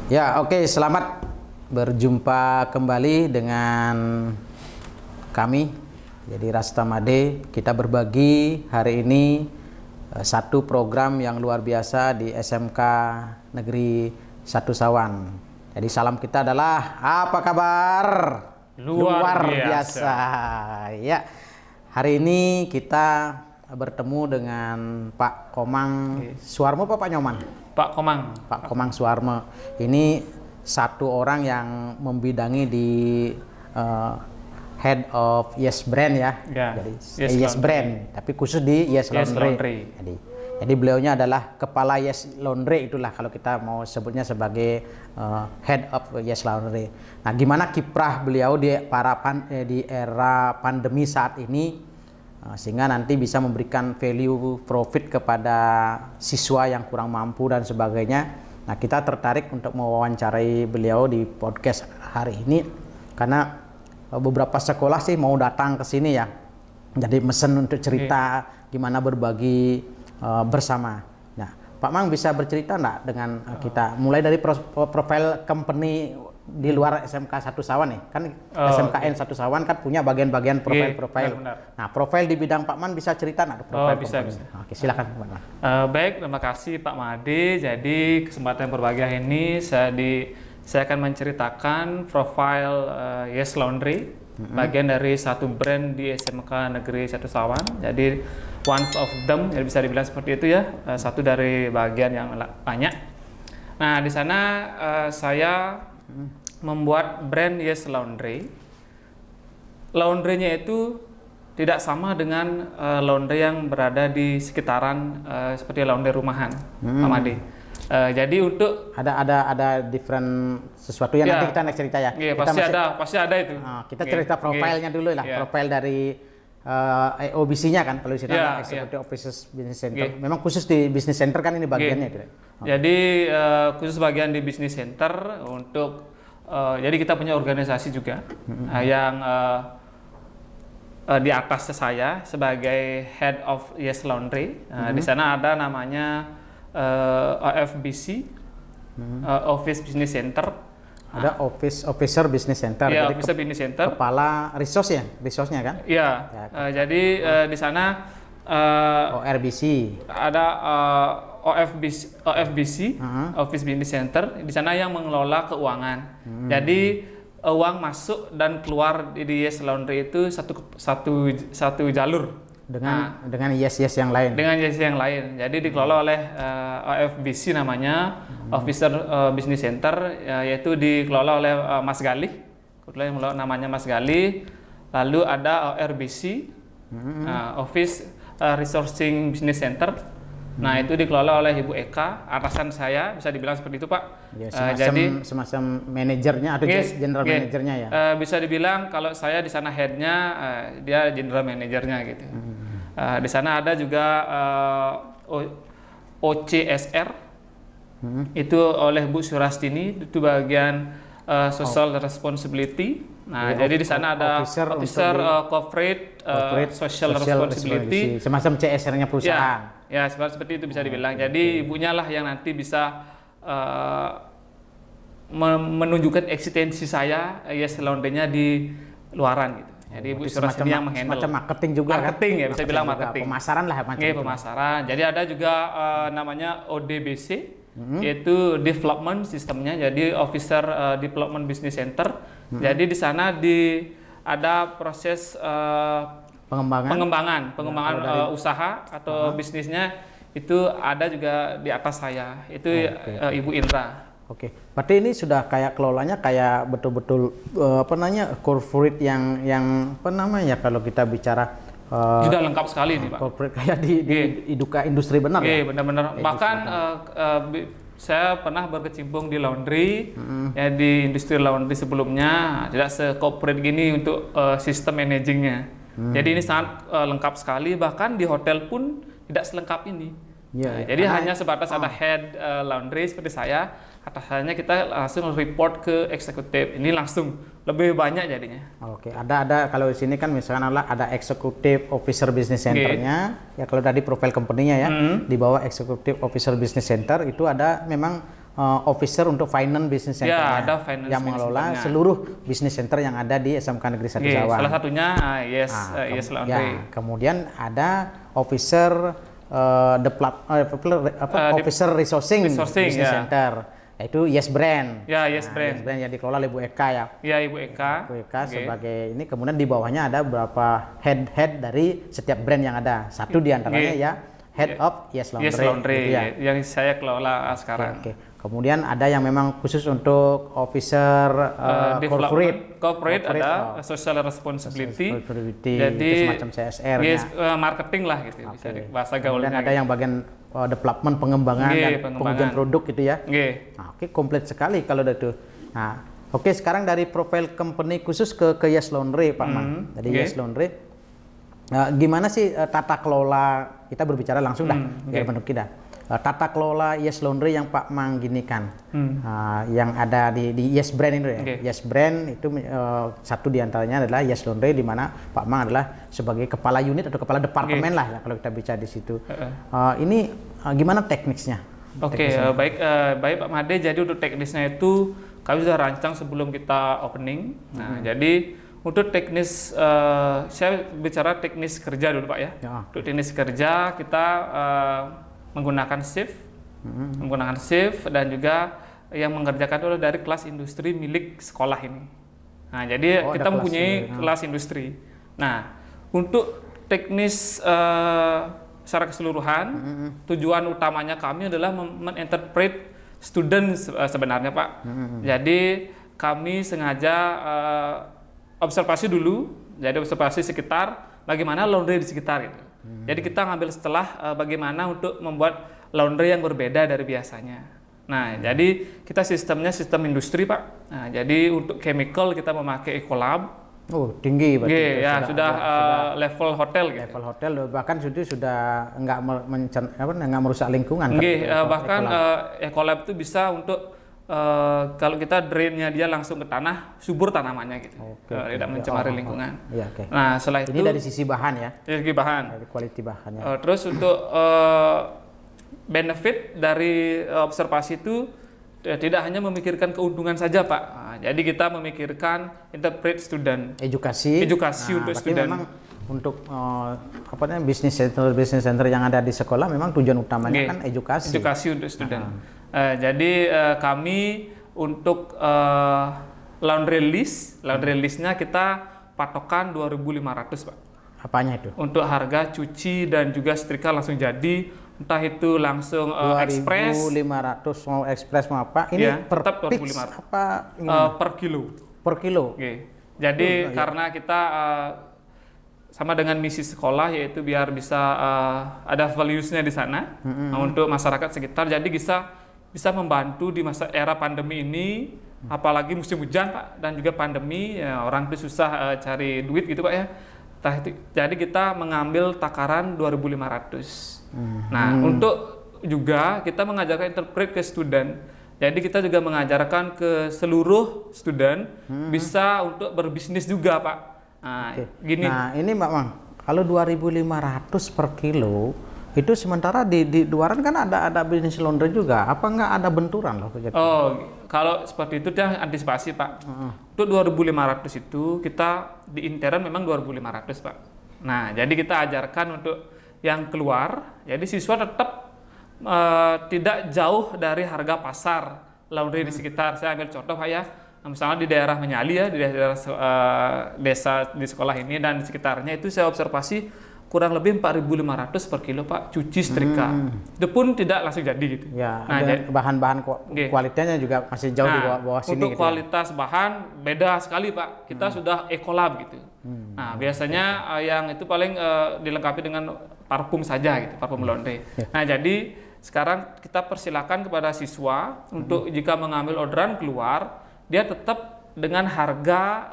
Ya, oke, selamat berjumpa kembali dengan kami. Jadi Rastamade, kita berbagi hari ini satu program yang luar biasa di SMK Negeri 1 Sawan. Jadi salam kita adalah apa kabar? Luar biasa. Ya, hari ini kita bertemu dengan Pak Komang Suwarmo, Pak Nyoman? Pak Komang. Pak Komang Suwarmo. Ini satu orang yang membidangi di Head of Yes Brand ya. Jadi Yes Brand, tapi khusus di Yes Laundry. Jadi beliaunya adalah kepala Yes Laundry, itulah kalau kita mau sebutnya sebagai Head of Yes Laundry. Nah, gimana kiprah beliau di era pandemi saat ini sehingga nanti bisa memberikan value profit kepada siswa yang kurang mampu dan sebagainya. Nah, kita tertarik untuk mewawancarai beliau di podcast hari ini karena beberapa sekolah sih mau datang ke sini ya. Jadi mesen untuk cerita gimana berbagi bersama. Nah, Pak Mang bisa bercerita enggak dengan kita mulai dari profil company di luar SMK 1 Sawan nih, kan SMKN 1 Sawan kan punya bagian-bagian profil. Nah, profil di bidang Pak Man bisa cerita nggak? Bisa. Oke, silakan Pak Man. Baik, terima kasih Pak Made. Jadi kesempatan berbahagia ini saya akan menceritakan profil Yes Laundry, bagian dari satu brand di SMK Negeri 1 Sawan. Jadi one of them, jadi bisa dibilang seperti itu ya, satu dari bagian yang banyak. Nah, di sana saya membuat brand Yes Laundry. Laundrynya itu tidak sama dengan laundry yang berada di sekitaran seperti laundry rumahan, Pak Made. Jadi untuk ada different sesuatu yang nanti kita next cerita ya. Iya, pasti ada itu. Kita cerita profilnya dulu lah, profil dari OBC-nya kan, kalau di sini ada Executive Officers Business Center. Memang khusus di Business Center kan ini bagiannya. Jadi khusus bagian di Business Center untuk jadi kita punya organisasi juga yang di atas saya sebagai Head of Yes Laundry. Di sana ada namanya OFBC, Office Business Center. Ada Officer Business Center. Ya, Officer Business Center. Kepala resource-nya kan? Iya. Jadi di sana ORBC. Ada OFBC, Office Business Center. Di sana yang mengelola keuangan. Jadi uang masuk dan keluar di Yes Laundry itu satu jalur dengan yes yang lain. Dengan yes yang lain. Jadi dikelola oleh OFBC namanya, Officer Business Center, yaitu dikelola oleh Mas Galih. Kebetulan yang namanya Mas Galih. Lalu ada ORBC, Office Resourcing Business Center. Nah, itu dikelola oleh Ibu Eka, atasan saya, bisa dibilang seperti itu, Pak. Ya, semacam manajernya atau general manajernya ya. Bisa dibilang kalau saya di sana headnya, dia general manajernya gitu. Di sana ada juga OCSR, itu oleh Bu Surastini, itu bagian social responsibility. Nah, jadi di sana ada officer corporate social responsibility, semacam CSR-nya perusahaan. Ya, seperti itu bisa dibilang. Jadi ibunya lah yang nanti bisa menunjukkan eksistensi saya Yes Laundry-nya di luaran gitu. Jadi Ibu Surastini yang menghandle. Semacam marketing juga marketing kan? Ya, bisa bilang marketing. Pemasaran lah macam itu. Pemasaran. Jadi ada juga namanya ODBC, yaitu development sistemnya. Jadi Officer Development Business Center. Jadi di sana ada proses pengembangan usaha atau bisnisnya itu ada juga di atas saya. Itu Ibu Indra. Oke, berarti ini sudah kayak kelolanya kayak betul-betul corporate yang kalau kita bicara sudah lengkap sekali nih, Pak. Corporate kayak di industri benar ya? Iya, benar-benar. Bahkan saya pernah berkecimpung di laundry, ya di industri laundry sebelumnya, tidak se-corporate gini untuk sistem managingnya. Jadi ini sangat lengkap sekali, bahkan di hotel pun tidak selengkap ini. Jadi hanya sebatas ada head laundry seperti saya, atasannya kita langsung report ke eksekutif. Ini langsung lebih banyak jadinya. Oke, ada kalau di sini kan misalkan ada Executive Officer Business Center-nya. Ya kalau tadi profil company-nya ya, di bawah Executive Officer Business Center itu ada memang officer untuk finance business center ada finance yang mengelola seluruh business center yang ada di SMK Negeri 1 Zawang. Salah satunya Yes Laundry. Kemudian ada officer officer resourcing business center. Yaitu Yes Brand. Yes Brand. Yes Brand yang dikelola oleh Ibu Eka ya. Ibu Eka. Sebagai ini, kemudian di bawahnya ada beberapa head dari setiap brand yang ada. Satu di antaranya ya Head of Yes Laundry. Yes Laundry yang saya kelola sekarang. Kemudian ada yang memang khusus untuk officer corporate ada social responsibility. Jadi itu semacam CSR. Marketing lah gitu bisa bahasa gaulnya. Dan ada yang bagian development, pengembangan dan pengujian produk gitu ya. Komplit sekali kalau itu. Nah, sekarang dari profil company khusus ke Yes Laundry Pak Mang. Jadi Yes Laundry gimana sih tata kelola, kita berbicara langsung dari bentuk kita. Tata kelola Yes Laundry yang Pak Mang ginikan, yang ada di Yes Brand itu ya. Yes Brand itu satu diantaranya adalah Yes Laundry, di mana Pak Mang adalah sebagai kepala unit atau kepala departemen lah ya, kalau kita bicara di situ. Ini gimana teknisnya? Baik Pak Made. Jadi untuk teknisnya itu kami sudah rancang sebelum kita opening. Nah, jadi untuk teknis, saya bicara teknis kerja dulu Pak ya. Untuk teknis kerja kita menggunakan shift dan juga yang mengerjakan itu dari kelas industri milik sekolah ini. Nah, jadi kita mempunyai kelas industri. Nah, untuk teknis secara keseluruhan, tujuan utamanya kami adalah men-interpret student sebenarnya Pak. Jadi kami sengaja observasi dulu, jadi observasi sekitar bagaimana laundry di sekitar gitu. Jadi kita ngambil setelah bagaimana untuk membuat laundry yang berbeda dari biasanya. Nah, jadi kita sistemnya sistem industri Pak. Nah, jadi untuk chemical kita memakai Ecolab. Tinggi berarti. Sudah level hotel gitu. Level hotel, bahkan sudah nggak merusak lingkungan. Bahkan Ecolab itu bisa untuk kalau kita drainnya dia langsung ke tanah, subur tanamannya gitu, tidak mencemari lingkungan. Nah, setelah itu ini dari sisi bahan ya. Dari sisi bahan. Dari quality bahannya. Terus untuk benefit dari observasi itu tidak hanya memikirkan keuntungan saja Pak. Jadi kita memikirkan interpret student. Edukasi untuk student. Memang untuk business center yang ada di sekolah memang tujuan utamanya kan edukasi. Edukasi untuk student. Jadi kami untuk laundry listnya kita patokan 2.500 Pak. Apanya itu? Untuk harga cuci dan juga setrika langsung jadi, entah itu langsung ekspres. 2.500 mau ekspres mau apa? Ini per piece apa? Per kilo. Per kilo. Jadi karena kita sama dengan misi sekolah, yaitu biar bisa ada values-nya di sana untuk masyarakat sekitar. Jadi bisa membantu di masa era pandemi ini, apalagi musim hujan Pak, dan juga pandemi ya, orang itu susah cari duit gitu Pak ya. Jadi kita mengambil takaran 2.500. Nah, untuk juga kita mengajarkan interpret ke student. Jadi kita juga mengajarkan ke seluruh student bisa untuk berbisnis juga Pak. Nah, gini. Nah, ini Mbak Mang, kalau 2.500 per kilo, itu sementara di luaran kan ada bisnis laundry juga. Apa nggak ada benturan loh? Kalau seperti itu dia antisipasi Pak. Untuk 2.500 itu kita di intern memang 2.500 Pak. Nah, jadi kita ajarkan untuk yang keluar, jadi siswa tetap tidak jauh dari harga pasar laundry di sekitar. Saya ambil contoh Pak ya. Misalnya di daerah Menyali ya, di daerah desa di sekolah ini dan di sekitarnya itu saya observasi kurang lebih 4.500 per kilo Pak cuci setrika. Itu pun tidak langsung jadi gitu. Ya, nah, bahan-bahan kualitasnya juga masih jauh di bawah sini. Untuk kualitas bahan beda sekali Pak. Kita sudah Ecolab gitu. Nah, biasanya yang itu paling dilengkapi dengan parfum saja gitu, parfum laundry. Nah, jadi sekarang kita persilakan kepada siswa untuk jika mengambil orderan keluar, dia tetap dengan harga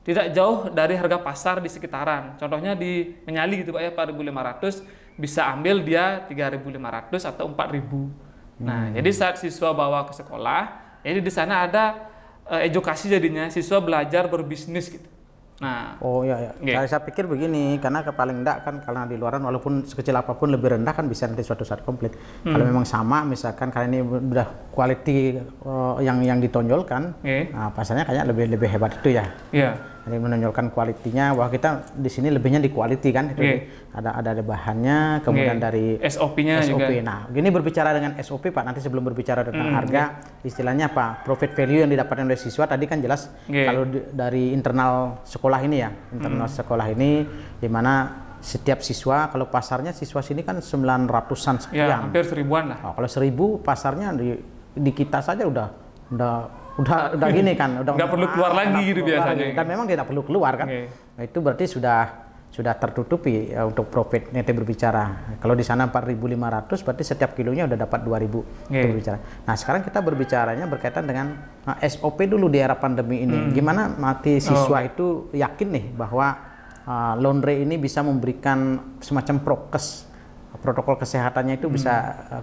tidak jauh dari harga pasar di sekitaran. Contohnya di Menyali gitu Pak ya, 4.500 bisa ambil dia 3.500 atau 4.000. Nah, jadi saat siswa bawa ke sekolah, jadi di sana ada edukasi jadinya, siswa belajar berbisnis gitu. Nah, oh iya, ya. Saya pikir begini, karena paling enggak kan karena di luaran walaupun sekecil apapun lebih rendah kan bisa nanti suatu saat komplit. Kalau memang sama, misalkan karena ini udah quality yang ditonjolkan, nah, pasarnya kayaknya lebih hebat itu ya. Jadi menonjolkan kualitinya, wah kita di sini lebihnya di quality kan, itu ada bahannya, kemudian dari SOP-nya juga. Nah, gini berbicara dengan SOP Pak, nanti sebelum berbicara tentang harga, istilahnya apa? Profit value yang didapatkan oleh siswa tadi kan jelas kalau dari internal sekolah ini ya, internal sekolah ini di mana setiap siswa, kalau pasarnya siswa sini kan 900-an sekian. Ya, hampir 1000-an lah. Oh, kalau 1000 pasarnya di kita saja udah gini kan, udah nggak perlu keluar lagi gitu biasanya. Dan memang tidak perlu keluar kan. Nah, itu berarti sudah tertutupi ya, untuk profit nanti berbicara. Kalau di sana 4.500 berarti setiap kilonya udah dapat 2.000 berbicara. Nah, sekarang kita berbicaranya berkaitan dengan SOP dulu di era pandemi ini. Gimana nanti siswa itu yakin nih bahwa laundry ini bisa memberikan semacam prokes, protokol kesehatannya itu bisa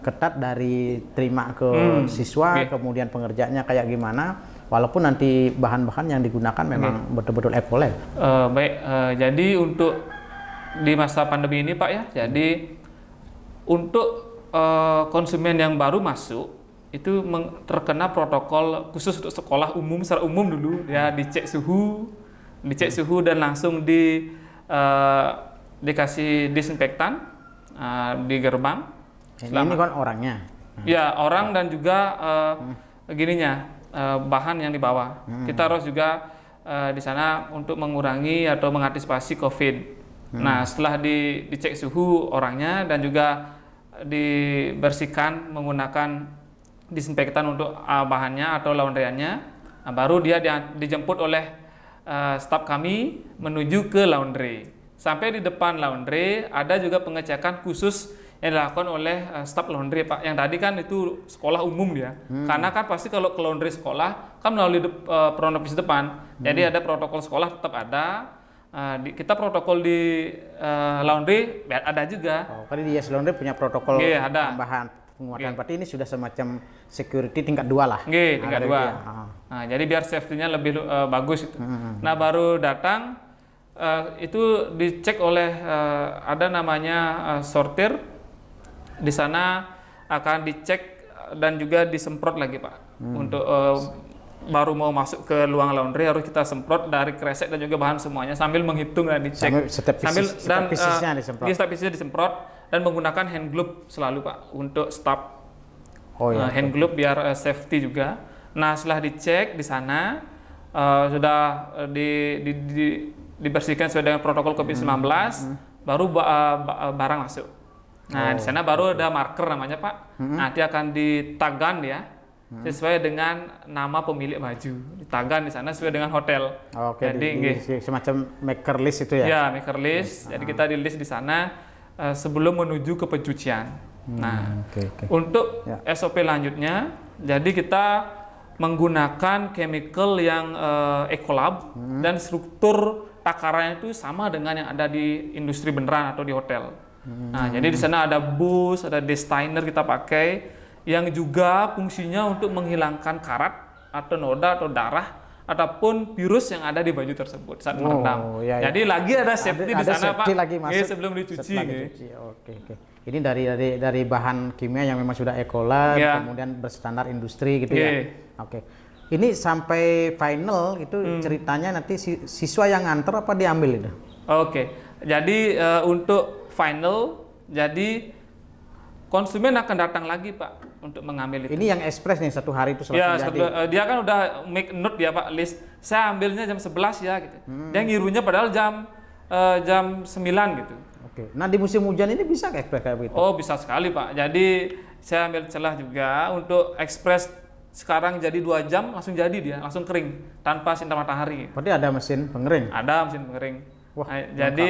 ketat dari terima ke siswa, kemudian pengerjanya kayak gimana, walaupun nanti bahan-bahan yang digunakan memang betul-betul ekolog. Jadi untuk di masa pandemi ini Pak ya, jadi untuk konsumen yang baru masuk itu terkena protokol khusus untuk sekolah umum secara umum dulu ya, dicek suhu dan langsung dikasih disinfektan di gerbang. Ini kan orangnya. Ya, orang dan juga bahan yang dibawa. Kita harus juga di sana untuk mengurangi atau mengantisipasi COVID. Nah, setelah dicek suhu orangnya dan juga dibersihkan menggunakan disinfektan untuk bahannya atau laundryannya, baru dia dijemput oleh staf kami menuju ke laundry. Sampai di depan laundry ada juga pengecekan khusus yang dilakukan oleh staf laundry Pak. Yang tadi kan itu sekolah umum dia. Karena kan pasti kalau ke laundry sekolah kan melalui pronovis depan. Jadi ada protokol sekolah tetap ada. Kita protokol di laundry ada juga. Oh, kan di Yes Laundry punya protokol tambahan penguatan. Berarti ini sudah semacam security tingkat 2 lah. Tingkat 2. Nah, jadi biar safety-nya lebih bagus itu. Nah, baru datang itu dicek oleh ada namanya sortir. Di sana akan dicek dan juga disemprot lagi Pak. Untuk baru mau masuk ke ruang laundry harus kita semprot dari kresek dan juga bahan semuanya sambil menghitung dan dicek. Setiap pisisnya disemprot dan menggunakan hand glove selalu Pak untuk staf. Hand glove biar safety juga. Nah, setelah dicek di sana sudah dibersihkan sesuai dengan protokol COVID-19, baru barang masuk. Nah, di sana baru ada marker namanya Pak. Nanti akan ditagan ya, sesuai dengan nama pemilik baju. Ditagan di sana sesuai dengan hotel. Jadi semacam maker list itu ya? Ya, maker list. Jadi kita di list di sana sebelum menuju ke pencucian. Untuk SOP lanjutnya, jadi kita menggunakan chemical yang ecolab dan struktur takarannya itu sama dengan yang ada di industri beneran atau di hotel. Nah, jadi di sana ada bus, ada destainer kita pakai yang juga fungsinya untuk menghilangkan karat atau noda atau darah ataupun virus yang ada di baju tersebut saat merendam. Jadi lagi ada safety di sana Pak. Sebelum dicuci. Ini dari bahan kimia yang memang sudah ekolab, kemudian berstandar industri gitu ya. Ini sampai final itu ceritanya nanti siswa yang nganter apa diambil itu? Jadi untuk final, jadi konsumen akan datang lagi Pak untuk mengambil itu. Ini yang ekspres nih, satu hari itu selesai jadi. Dia kan udah make note ya Pak, list. Saya ambilnya jam 11 ya gitu. Dia ngirunya padahal jam 9 gitu. Nah, di musim hujan ini bisa ekspres kayak begitu? Oh, bisa sekali Pak. Jadi saya ambil celah juga untuk ekspres. Sekarang jadi 2 jam langsung jadi dia, langsung kering tanpa sinar matahari. Berarti ada mesin pengering? Ada mesin pengering. Jadi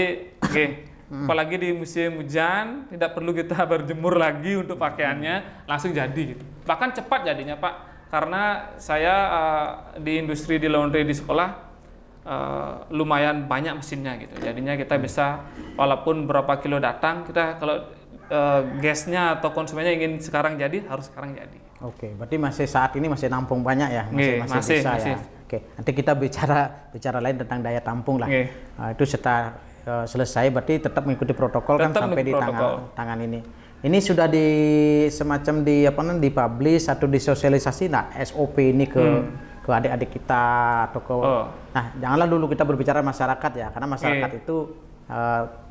apalagi di musim hujan tidak perlu kita berjemur lagi untuk pakaiannya, langsung jadi gitu. Bahkan cepat jadinya Pak, karena saya di industri di laundry di sekolah lumayan banyak mesinnya gitu. Jadinya kita bisa walaupun berapa kilo datang, kita kalau gasnya atau konsumennya ingin sekarang jadi, harus sekarang jadi. Berarti saat ini masih nampung banyak ya? Masih bisa ya? Oke. Nanti kita bicara lain tentang daya tampung lah. Itu setelah selesai berarti tetap mengikuti protokol kan sampai di tangan ini. Ini sudah semacam dipublish atau disosialisasi SOP ini ke adik-adik kita atau ke nah janganlah dulu kita berbicara masyarakat ya, karena masyarakat itu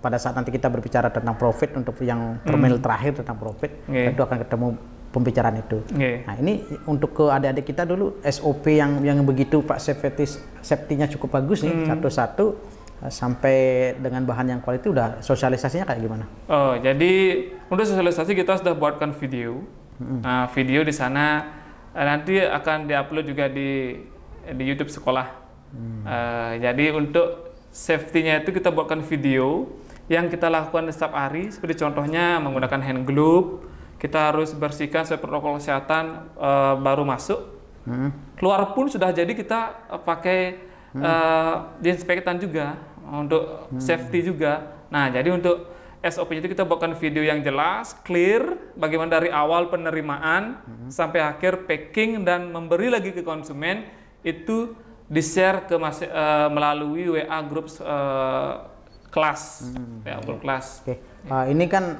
pada saat nanti kita berbicara tentang profit untuk yang terminal terakhir tentang profit tentu akan ketemu pembicaraan itu. Nah ini untuk ke adik-adik kita dulu SOP yang begitu Pak safety-nya cukup bagus nih satu-satu sampai dengan bahan yang kualitas udah sosialisasinya kayak gimana? Oh jadi untuk sosialisasi kita sudah buatkan video. Nah, video di sana nanti akan diupload juga di YouTube sekolah. Jadi untuk safety-nya itu kita buatkan video yang kita lakukan setiap hari, seperti contohnya menggunakan hand glove, kita harus bersihkan sesuai protokol kesehatan baru masuk. Keluar pun sudah jadi kita pakai disinfektan juga untuk safety juga. Nah, jadi untuk SOP itu kita buatkan video yang jelas, clear, bagaimana dari awal penerimaan sampai akhir packing dan memberi lagi ke konsumen itu di-share ke melalui WA group kelas. WA group kelas. Oke. Ini kan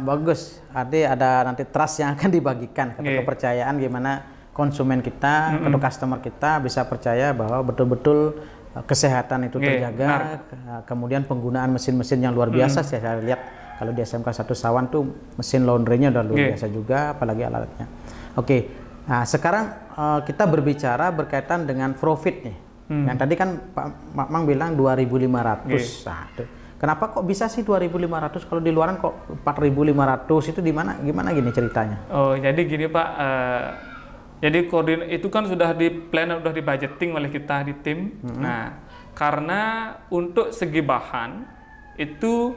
bagus. Ada nanti trust yang akan dibagikan, kepercayaan gimana konsumen kita atau customer kita bisa percaya bahwa betul-betul kesehatan itu terjaga, kemudian penggunaan mesin-mesin yang luar biasa. Saya lihat kalau di SMK 1 Sawan tuh mesin laundry-nya udah luar biasa juga, apalagi alatnya. Oke, nah sekarang kita berbicara berkaitan dengan profit nih. Yang tadi kan Pak Mang bilang 2.500. Nah, kenapa kok bisa sih 2.500 kalau di luaran kok 4.500 itu gimana gini ceritanya? Oh jadi gini Pak. Jadi itu kan sudah di plan, sudah di budgeting oleh kita di tim. Nah, karena untuk segi bahan itu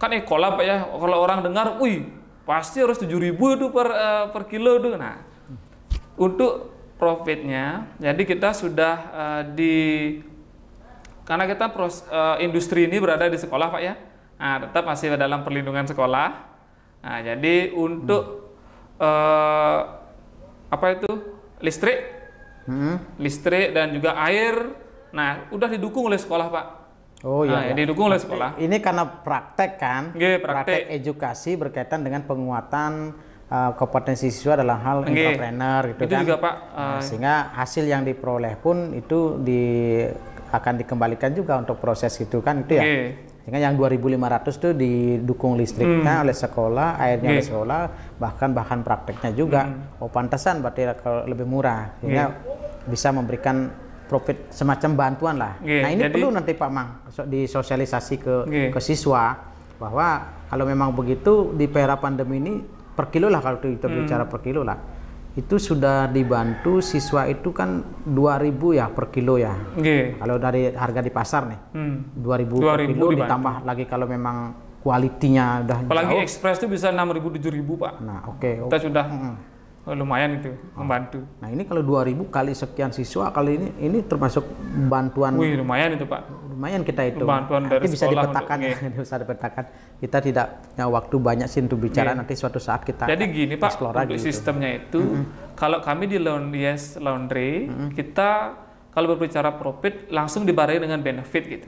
kan ekola Pak ya. Kalau orang dengar, wih pasti harus 7.000 itu per kilo itu. Nah, untuk profitnya, jadi kita sudah karena kita industri ini berada di sekolah Pak ya. Nah, tetap masih dalam perlindungan sekolah. Nah, jadi untuk listrik dan juga air, nah udah didukung oleh sekolah Pak. Oh iya, didukung oleh sekolah. Ini karena praktek kan, praktek edukasi berkaitan dengan penguatan kompetensi siswa dalam hal entrepreneur gitu itu kan. juga Pak. Sehingga hasil yang diperoleh pun itu akan dikembalikan juga untuk proses itu kan itu ya. Sehingga yang 2.500 itu didukung listriknya oleh sekolah, airnya oleh sekolah, bahkan bahan prakteknya juga. Oh pantesan berarti kalau lebih murah, sehingga bisa memberikan profit semacam bantuan lah. Nah ini perlu nanti Pak Mang disosialisasi ke siswa bahwa kalau memang begitu di era pandemi ini per kilo lah, kalau kita bicara per kilo lah, itu sudah dibantu siswa itu kan 2.000 ya per kilo ya. Kalau dari harga di pasar nih 2.000 per kilo ditambah lagi kalau memang kualitinya udah apalagi ekspres itu bisa 6.000 7.000 Pak. Nah kita sudah lumayan itu membantu. Nah ini kalau 2.000 kali sekian siswa kali ini termasuk bantuan. Wih lumayan itu Pak. Lumayan kita itu. Bantuan dari bisa dipetakan ya, bisa dipetakan. Kita tidak punya waktu banyak sih untuk bicara, nanti suatu saat kita. Jadi gini Pak, untuk sistemnya itu kalau kami di Yes Laundry kita kalau berbicara profit langsung dibarengi dengan benefit gitu.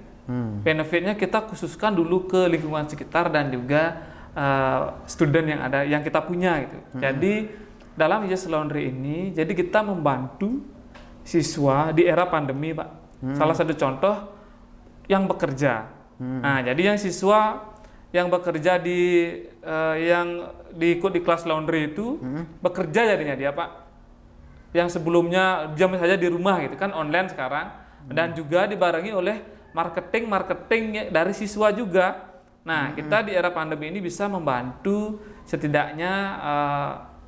Benefitnya kita khususkan dulu ke lingkungan sekitar dan juga student yang kita punya gitu. Jadi dalam Yes Laundry ini, jadi kita membantu siswa di era pandemi Pak. Salah satu contoh yang bekerja. Nah, jadi yang siswa yang bekerja yang diikut di kelas laundry itu bekerja jadinya dia Pak. Yang sebelumnya diam saja di rumah gitu kan, online sekarang, dan juga dibarengi oleh marketing dari siswa juga. Nah, kita di era pandemi ini bisa membantu setidaknya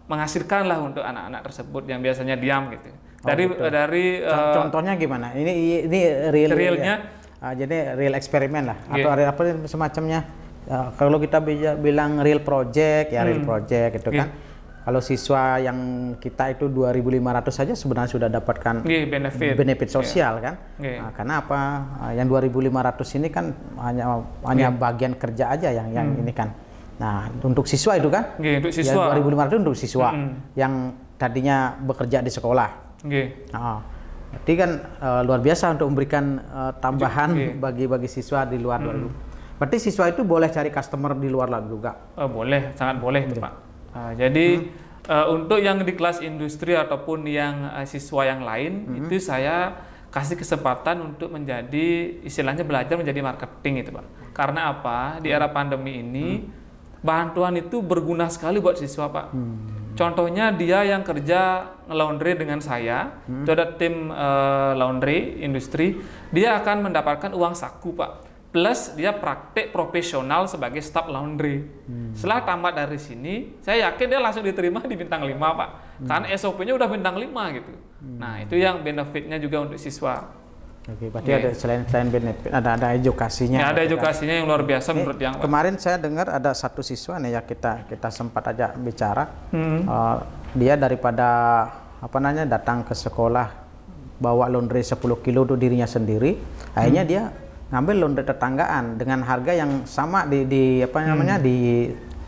menghasilkan lah untuk anak-anak tersebut yang biasanya diam gitu. Contohnya gimana? Ini realnya. Jadi real eksperimen lah atau apa semacamnya. Kalau kita bilang real project ya real project gitu kan. Kalau siswa yang kita itu 2.500 saja sebenarnya sudah dapatkan benefit sosial kan. Nah, karena apa? Yang 2.500 ini kan hanya bagian kerja aja yang ini kan. Nah, untuk siswa itu kan? Untuk siswa. Yang 2.500 untuk siswa yang tadinya bekerja di sekolah. Berarti kan luar biasa untuk memberikan tambahan bagi siswa di luar 2000. Berarti siswa itu boleh cari customer di luar juga? Boleh, sangat boleh itu Pak. Jadi untuk yang di kelas industri ataupun yang siswa yang lain, itu saya kasih kesempatan untuk menjadi, istilahnya belajar menjadi marketing itu Pak. Karena apa? Di era pandemi ini, bantuan itu berguna sekali buat siswa Pak. Contohnya dia yang kerja laundry dengan saya, itu ada tim laundry industri, dia akan mendapatkan uang saku Pak. Plus dia praktek profesional sebagai staff laundry. Setelah tamat dari sini, saya yakin dia langsung diterima di bintang 5 Pak. Karena SOP-nya udah bintang 5 gitu. Nah itu yang benefitnya juga untuk siswa. Oke, berarti ada selain benefit, ada edukasinya. Ya, ada edukasinya yang luar biasa menurut yang kemarin saya dengar ada satu siswa nih ya, kita sempat aja bicara. Dia daripada datang ke sekolah bawa laundry 10 kilo untuk dirinya sendiri, akhirnya dia ngambil laundry tetanggaan dengan harga yang sama di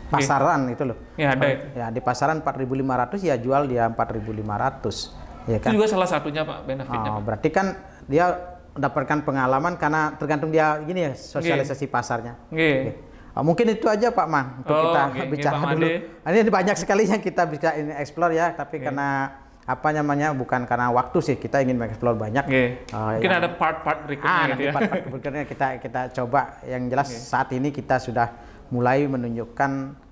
pasaran itu loh. Ya, ada. Ya, di pasaran 4.500 ya jual dia 4.500. Ya kan? Itu juga salah satunya Pak, benefitnya. Pak. Berarti kan dia mendapatkan pengalaman karena tergantung dia gini ya sosialisasi pasarnya. Mungkin itu aja Pak Mang untuk kita bicara dulu. Ini banyak sekali yang kita bisa explore ya, tapi karena bukan karena waktu sih, kita ingin mengeksplor banyak. Mungkin ada part-part berikutnya gitu ya. Part-part berikutnya kita coba. Yang jelas saat ini kita sudah mulai menunjukkan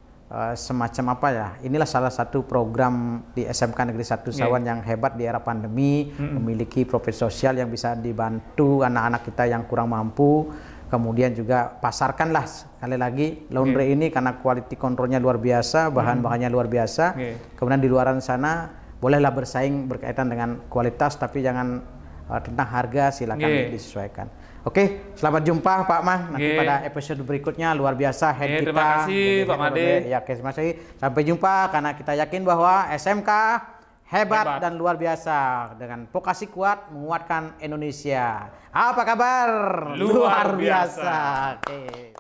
semacam inilah salah satu program di SMK Negeri 1 Sawan yang hebat di era pandemi, memiliki profesi sosial yang bisa dibantu anak-anak kita yang kurang mampu. Kemudian juga pasarkanlah sekali lagi laundry ini karena quality controlnya luar biasa, bahan-bahannya luar biasa. Kemudian di luaran sana bolehlah bersaing berkaitan dengan kualitas, tapi jangan tentang harga silakan disesuaikan. Oke, selamat jumpa Pak Mang. Nanti pada episode berikutnya luar biasa head kita. Terima kasih Pak Made. Ya, terima kasih. Sampai jumpa karena kita yakin bahwa SMK hebat dan luar biasa dengan vokasi kuat menguatkan Indonesia. Apa kabar? Luar biasa. Oke.